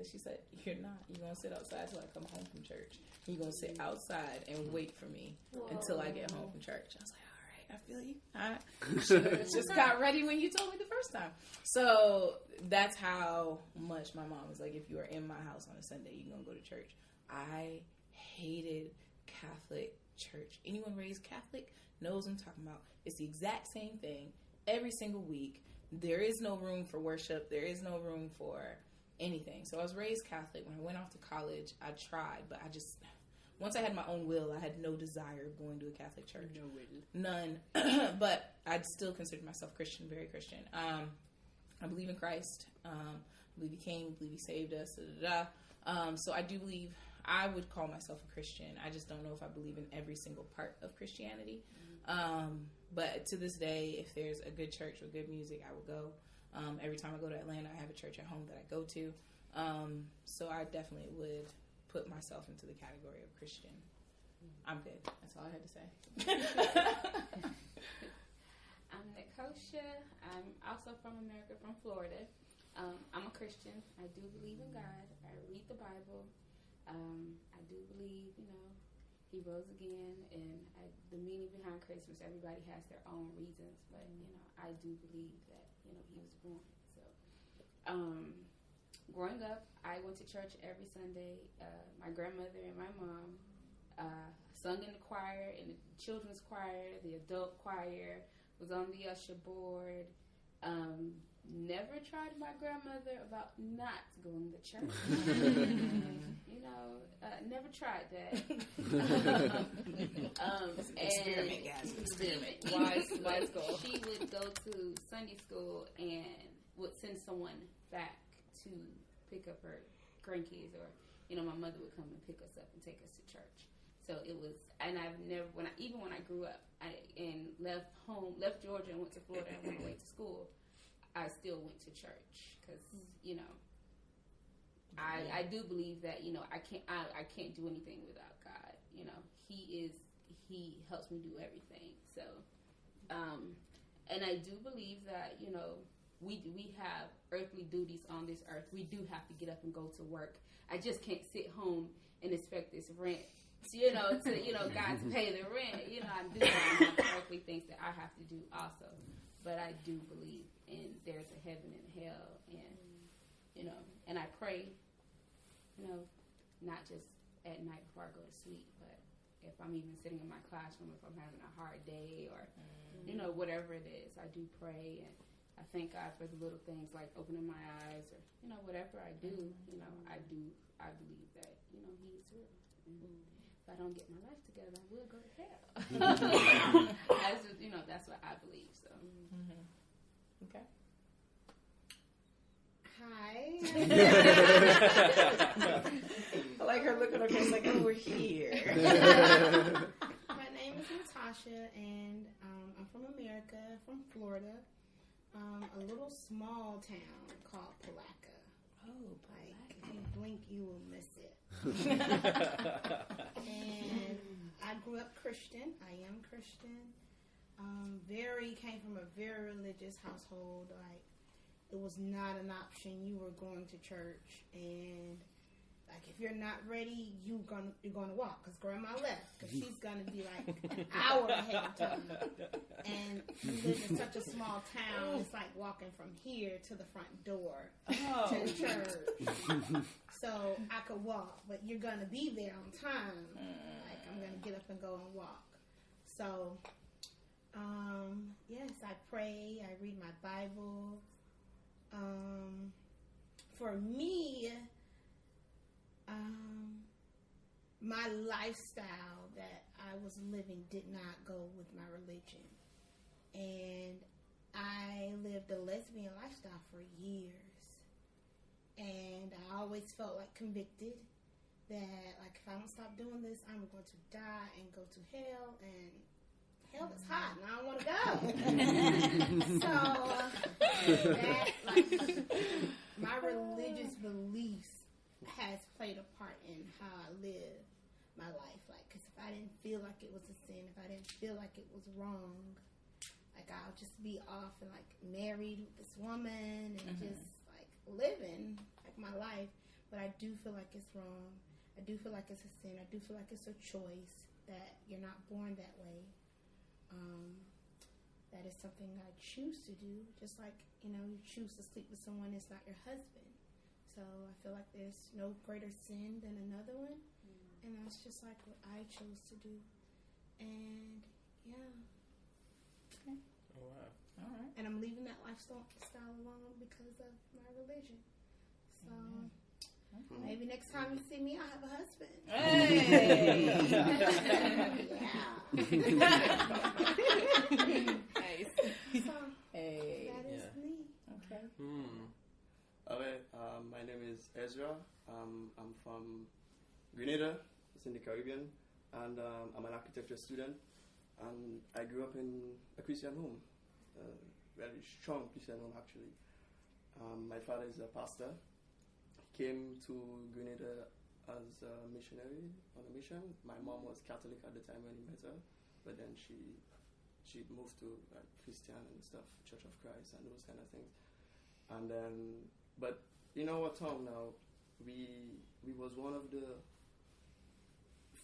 that. She said, "You're not. You're gonna sit outside till I come home from church. You're gonna sit outside and wait for me until I get home from church." I was like, "All right, I feel you. I should have just got ready when you told me the first time." So that's how much my mom was like, "If you are in my house on a Sunday, you're gonna go to church." I hated Catholic church. Anyone raised Catholic knows what I'm talking about. It's the exact same thing every single week. There is no room for worship. There is no room for anything. So I was raised Catholic. When I went off to college, I tried, but once I had my own will, I had no desire of going to a Catholic church. No will. None. But I'd still consider myself Christian, very Christian. I believe in Christ. I believe he came, I believe he saved us. So I do believe I would call myself a Christian. I just don't know if I believe in every single part of Christianity. But to this day, if there's a good church with good music, I will go. Every time I go to Atlanta, I have a church at home that I go to. So I definitely would put myself into the category of Christian. I'm good. That's all I had to say. I'm Nicosha. I'm also from America, from Florida. I'm a Christian. I do believe in God. I read the Bible. I do believe, he rose again, and the meaning behind Christmas, everybody has their own reasons, but, I do believe that, he was born. So, growing up, I went to church every Sunday. My grandmother and my mom sung in the choir, in the children's choir, the adult choir, was on the usher board. Never tried my grandmother about not going to church. Never tried that. Experiment, guys. Experiment. Wise goal. She would go to Sunday school and would send someone back to pick up her grandkids, or my mother would come and pick us up and take us to church. So it was, and I've never, when I grew up, and left Georgia and went to Florida and went away to school, I still went to church because I do believe that I can't do anything without God. He helps me do everything. So, and I do believe that we have earthly duties on this earth. We do have to get up and go to work. I just can't sit home and expect this rent. God to pay the rent. I do have earthly things that I have to do also. But I do believe there's a heaven and hell, and and I pray, not just at night before I go to sleep, but if I'm even sitting in my classroom, if I'm having a hard day, or whatever it is, I do pray, and I thank God for the little things like opening my eyes, or whatever I do, I believe that He's real. If I don't get my life together, I will go to hell. That's what I believe. So. Okay. Hi. I like her look on her face like, "Oh, we're here." My name is Latasha, and I'm from America, from Florida, a little small town called Palaca. Oh, like if you blink, you will miss it. And I grew up Christian. I am Christian. Came from a very religious household. Like, it was not an option. You were going to church, and like if you're not ready, you're gonna walk, because grandma left, because she's gonna be like an hour ahead of time. And we live in such a small town. It's like walking from here to the front door to the church. So I could walk, but you're gonna be there on time. Like, I'm gonna get up and go and walk. So. Yes, I pray, I read my Bible. For me, my lifestyle that I was living did not go with my religion. And I lived a lesbian lifestyle for years. And I always felt like convicted that, like, if I don't stop doing this, I'm going to die and go to hell, and hell is hot, and I don't want to go. So, that, like, my religious beliefs has played a part in how I live my life. Like, because if I didn't feel like it was a sin, if I didn't feel like it was wrong, like, I'll just be off and, like, married with this woman and just, like, living, like, my life. but I do feel like it's wrong. I do feel like it's a sin. I do feel like it's a choice that you're not born that way. That is something I choose to do, just like, you choose to sleep with someone that's not your husband. So I feel like there's no greater sin than another one, and that's just like what I chose to do. And yeah. Okay. Oh wow. All right. And I'm leaving that lifestyle alone because of my religion. So maybe next time you see me, I'll have a husband. Hey. Nice. So Hey. that is me. Okay. Okay, my name is Ezra. I'm from Grenada, it's in the Caribbean, and I'm an architecture student. And I grew up in a Christian home, a very strong Christian home actually. My father is a pastor. He came to Grenada as a missionary on a mission. My mom was Catholic at the time when he met her, but then she moved to like Christian and stuff, Church of Christ and those kind of things. And then, but in our town now, we was one of the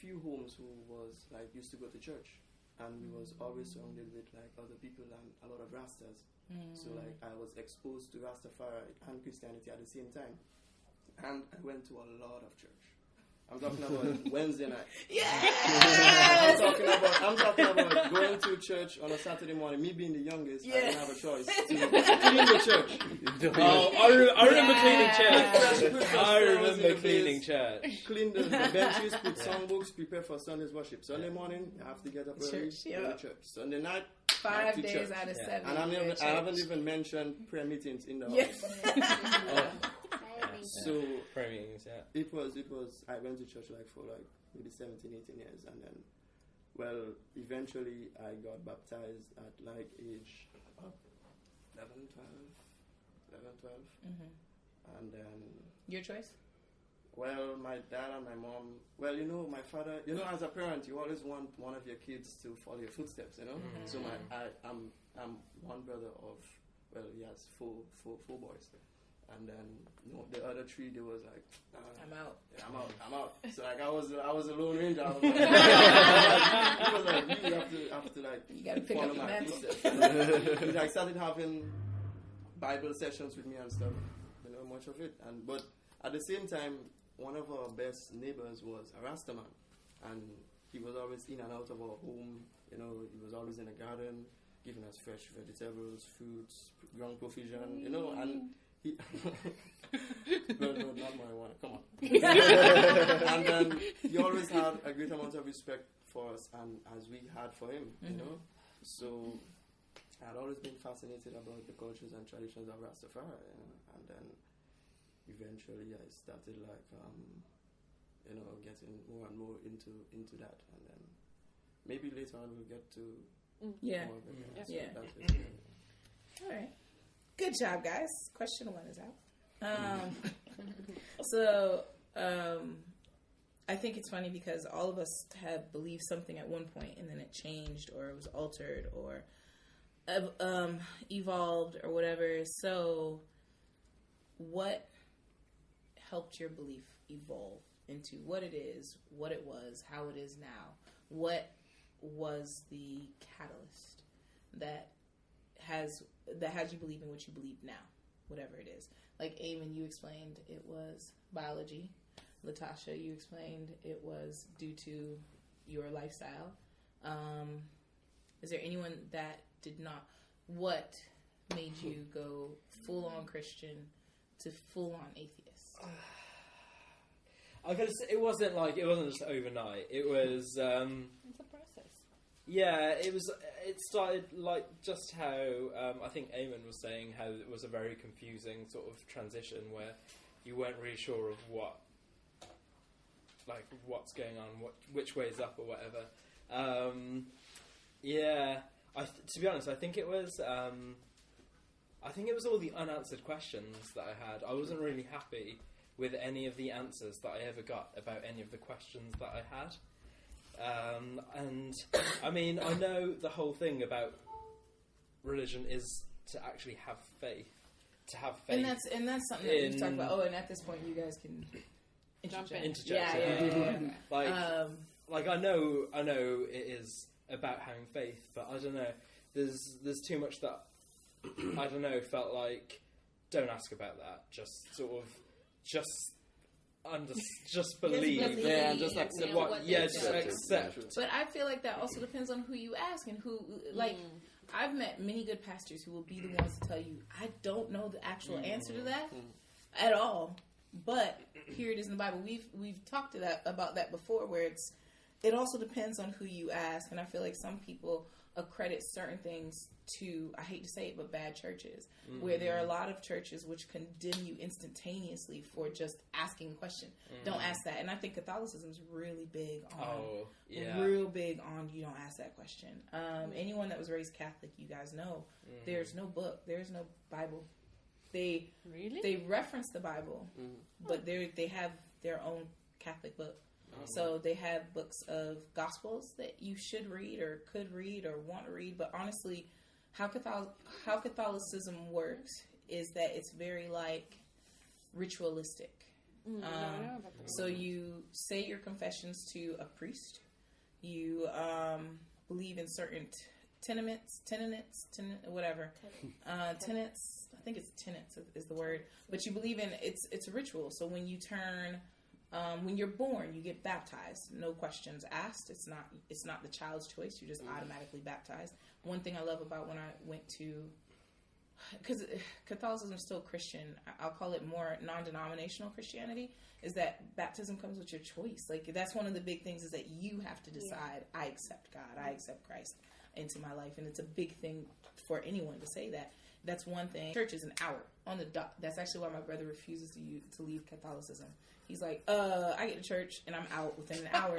few homes who was like used to go to church, and we was always surrounded with like other people and a lot of Rastas. So like I was exposed to Rastafari and Christianity at the same time, and I went to a lot of church. I'm talking about Wednesday night. Yes! I'm talking about going to church on a Saturday morning. Me being the youngest, I didn't have a choice to clean the church. I remember cleaning church. I remember cleaning church. Clean the benches, put songbooks, prepare for Sunday's worship. Sunday morning, you have to get up early, go to church. Sunday night, 5 days out of 7. And I haven't even mentioned prayer meetings in the house. So it was I went to church like for like maybe 17, 18 years, and then eventually I got baptized at like age 11, 12. And then Your choice? Well, my dad and my mom, my father, as a parent, you always want one of your kids to follow your footsteps, So I'm one brother of, he has four boys. And then the other 3, they was like, I'm out. Yeah, I'm out. So like I was a lone ranger. I was like, he was like, you have to like you gotta pick follow up my mantle. footsteps. He like started having Bible sessions with me and stuff. Much of it. But at the same time, one of our best neighbors was a Rastaman, and he was always in and out of our home. He was always in the garden, giving us fresh vegetables, fruits, ground provision. And he no, not marijuana. Come on. And then he always had a great amount of respect for us, and as we had for him. So I had always been fascinated about the cultures and traditions of Rastafari, and then eventually I started like getting more and more into that, and then maybe later on we'll get to more of it. So that's it. All right. Good job, guys. Question 1 is out. So I think it's funny because all of us have believed something at one point, and then it changed, or it was altered, or evolved, or whatever. So what helped your belief evolve into what it is, what it was, how it is now? What was the catalyst that had you believe in what you believe now, whatever it is? Like Aimen, you explained it was biology. Latasha, you explained it was due to your lifestyle. Is there anyone that did not? What made you go full on Christian to full on atheist? I gotta say, it wasn't just overnight. It was. It's a process. Yeah, it started like just how I think Aimen was saying, how it was a very confusing sort of transition where you weren't really sure of what's going on, which way is up or whatever. To be honest, I think it was all the unanswered questions that I had. I wasn't really happy with any of the answers that I ever got about any of the questions that I had. And I mean, I know the whole thing about religion is to actually have faith, to have faith. And that's something that we've talked about. Oh, and at this point, you guys can interject. Yeah. Like I know it is about having faith, but I don't know. There's too much that I don't know. Felt like don't ask about that. Just sort of just believe. Yeah, just accept. Just accept. But I feel like that also depends on who you ask and who like. I've met many good pastors who will be the ones to tell you, I don't know the actual answer to that at all. But here it is in the Bible. We've talked about that before, where it also depends on who you ask. And I feel like some people accredit certain things to, I hate to say it, but bad churches, where there are a lot of churches which condemn you instantaneously for just asking a question. Don't ask that. And I think Catholicism is really big on, real big on you don't ask that question. Anyone that was raised Catholic, you guys know, there's no book, there's no Bible. They reference the Bible, but they have their own Catholic book. So they have books of Gospels that you should read or could read or want to read. But honestly, how Catholicism works is that it's very like ritualistic. So you say your confessions to a priest. You believe in certain tenets, whatever. Tenets. I think it's tenets is the word. But you believe in it's a ritual. So when you turn. When you're born, you get baptized. No questions asked. It's not the child's choice. You're just automatically baptized. One thing I love about when I went to, because Catholicism is still Christian, I'll call it more non-denominational Christianity, is that baptism comes with your choice. Like, that's one of the big things is that you have to decide, I accept God, I accept Christ into my life. And it's a big thing for anyone to say that. That's one thing. Church is an hour on the dot. That's actually why my brother refuses to leave Catholicism. He's like, I get to church and I'm out within an hour.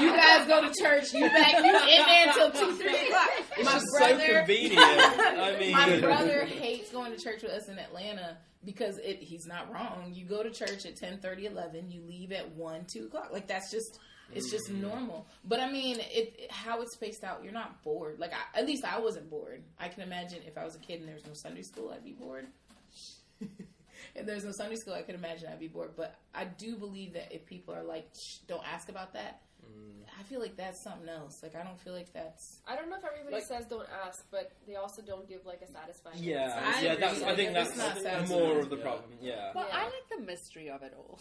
You guys go to church, you in there until 2-3 o'clock. It's just so convenient. I mean, my brother hates going to church with us in Atlanta because he's not wrong. You go to church at 10:30, 11, you leave at 1, 2 o'clock. Like that's just. It's just normal. But I mean, how it's spaced out, you're not bored. Like, at least I wasn't bored. I can imagine if I was a kid and there was no Sunday school, I'd be bored. If there's no Sunday school, I could imagine I'd be bored. But I do believe that if people are like, don't ask about that, I feel like that's something else. Like, I don't feel like that's... I don't know if everybody says don't ask, but they also don't give, like, a satisfying answer. I think that's more of the problem, Well, I like the mystery of it all.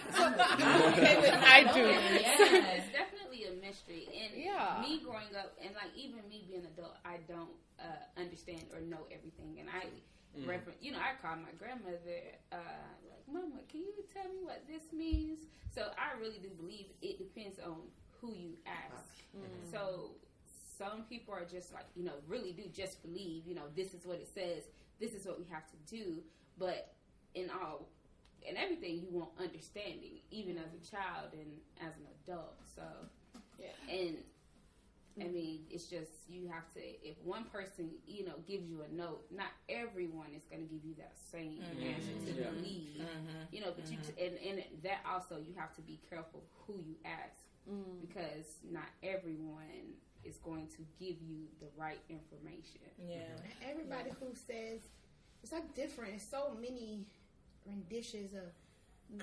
I do. Yeah, it's definitely a mystery. And me growing up, and, like, even me being an adult, I don't understand or know everything. And I I call my grandmother, like, Mama, can you tell me what this means? So I really do believe it depends on who you ask. So some people are just like, really do just believe, this is what it says, this is what we have to do. But in everything, you want understanding, even as a child and as an adult. So, and I mean, it's just, you have to, if one person, gives you a note, not everyone is going to give you that same answer to believe, but you, and that also, you have to be careful who you ask, because not everyone is going to give you the right information. Yeah. Everybody who says, it's like different, it's so many renditions of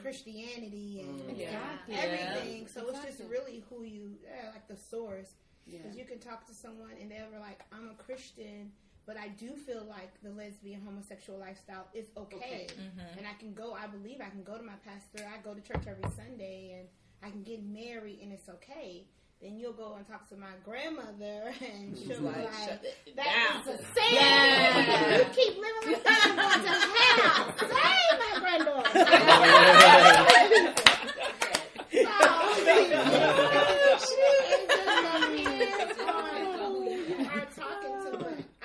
Christianity and everything, so it's just really who you, like the source. Because you can talk to someone and they're like, I'm a Christian, but I do feel like the lesbian homosexual lifestyle is okay. And I believe I can go to my pastor, I go to church every Sunday, and I can get married and it's okay. Then you'll go and talk to my grandmother and she'll be like, that is a sin. You keep living with that, I'm going to hell. Save my granddaughter.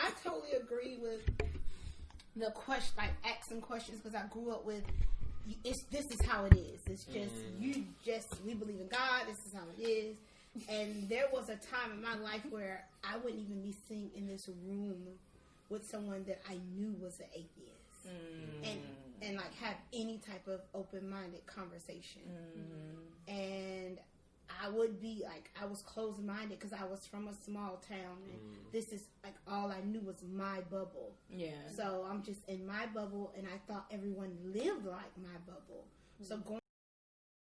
I totally agree with the question, like asking questions, because I grew up with this is how it is. It's just we believe in God. This is how it is. And there was a time in my life where I wouldn't even be sitting in this room with someone that I knew was an atheist, and like have any type of open-minded conversation. And I would be like, I was closed-minded because I was from a small town, and this is like all I knew was my bubble. Yeah. So I'm just in my bubble, and I thought everyone lived like my bubble. So going